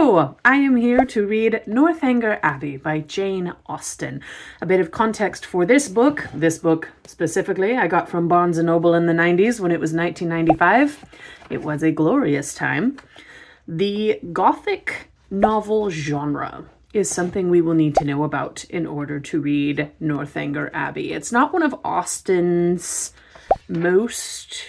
Hello! I am here to read Northanger Abbey by Jane Austen. A bit of context for this book specifically, I got from Barnes & Noble in the 90s when it was 1995. It was a glorious time. The Gothic novel genre is something we will need to know about in order to read Northanger Abbey. It's not one of Austen's most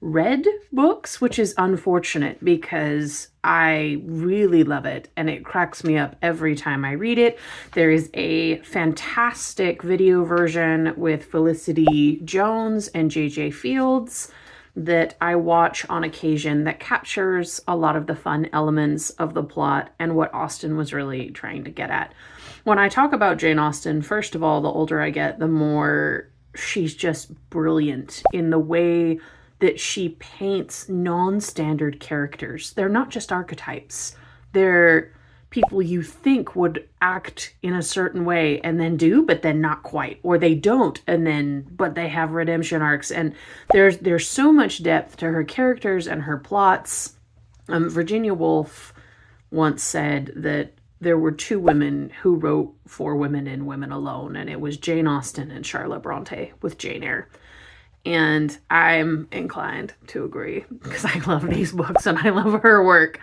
read books, which is unfortunate because I really love it and it cracks me up every time I read it. There is a fantastic video version with Felicity Jones and J.J. Fields that I watch on occasion that captures a lot of the fun elements of the plot and what Austen was really trying to get at. When I talk about Jane Austen, first of all, the older I get, the more she's just brilliant in the way that she paints non-standard characters. They're not just archetypes. They're people you think would act in a certain way and then do, but then not quite. Or they don't, but they have redemption arcs. And there's so much depth to her characters and her plots. Virginia Woolf once said that there were two women who wrote for women and women alone, and it was Jane Austen and Charlotte Bronte with Jane Eyre. And I'm inclined to agree because I love these books and I love her work.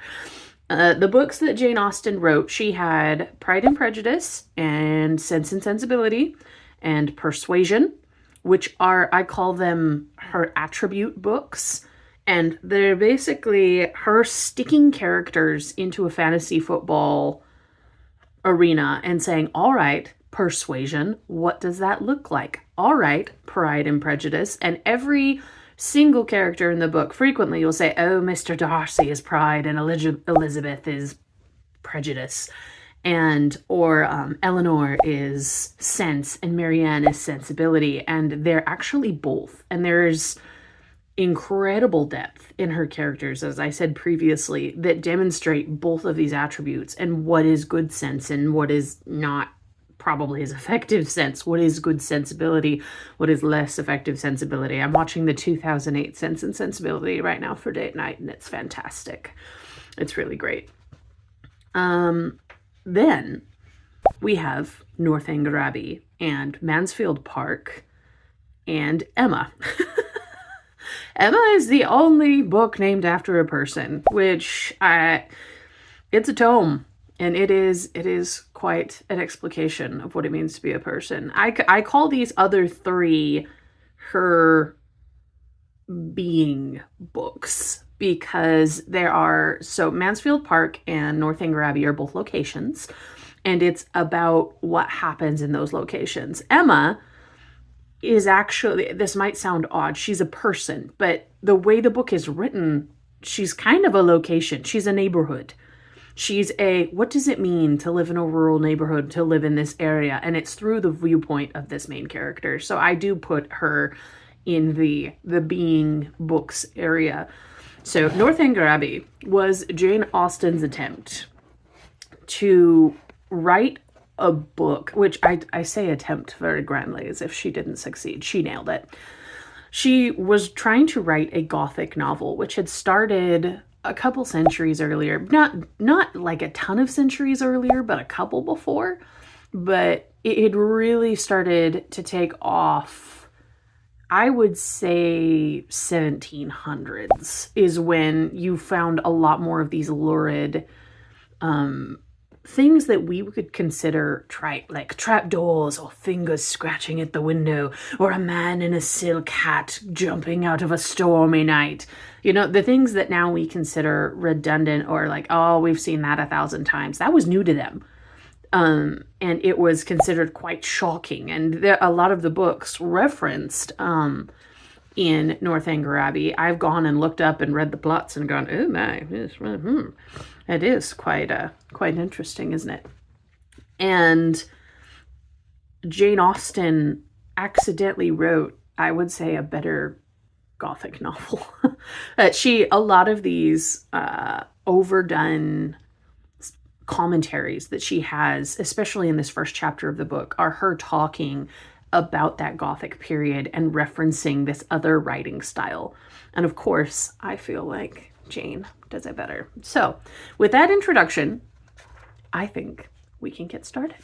The books that Jane Austen wrote, she had Pride and Prejudice and Sense and Sensibility and Persuasion, which are, I call them her attribute books. And they're basically her sticking characters into a fantasy football arena and saying, all right, Persuasion, what does that look like? All right, Pride and Prejudice. And every single character in the book, frequently you'll say, oh, Mr. Darcy is Pride and Elizabeth is Prejudice. Or Eleanor is Sense and Marianne is Sensibility. And they're actually both. And there's incredible depth in her characters, as I said previously, that demonstrate both of these attributes and what is good sense and what is not probably is effective sense, what is good sensibility, what is less effective sensibility. I'm watching the 2008 Sense and Sensibility right now for date night, and it's fantastic. It's really great. Then we have Northanger Abbey and Mansfield Park and Emma. Emma is the only book named after a person, which it's a tome. And it is quite an explication of what it means to be a person. I call these other three her being books because so Mansfield Park and Northanger Abbey are both locations, and it's about what happens in those locations. Emma is actually, this might sound odd, she's a person, but the way the book is written, she's kind of a location. She's a neighborhood. She's what does it mean to live in a rural neighborhood, to live in this area? And it's through the viewpoint of this main character. So I do put her in the being books area. So Northanger Abbey was Jane Austen's attempt to write a book, which I say attempt very grandly as if she didn't succeed. She nailed it. She was trying to write a Gothic novel, which had started a couple centuries earlier, not like a ton of centuries earlier, but a couple before. But it had really started to take off, I would say 1700s is when you found a lot more of these lurid things that we would consider trite, like trapdoors or fingers scratching at the window or a man in a silk hat jumping out of a stormy night. You know, the things that now we consider redundant or like, oh, we've seen that 1,000 times. That was new to them. And it was considered quite shocking. And a lot of the books referenced in Northanger Abbey, I've gone and looked up and read the plots and gone, oh my, it is quite interesting, isn't it? And Jane Austen accidentally wrote, I would say, a better Gothic novel. A lot of these overdone commentaries that she has, especially in this first chapter of the book, are her talking about that Gothic period and referencing this other writing style. And of course, I feel like Jane does it better. So with that introduction, I think we can get started.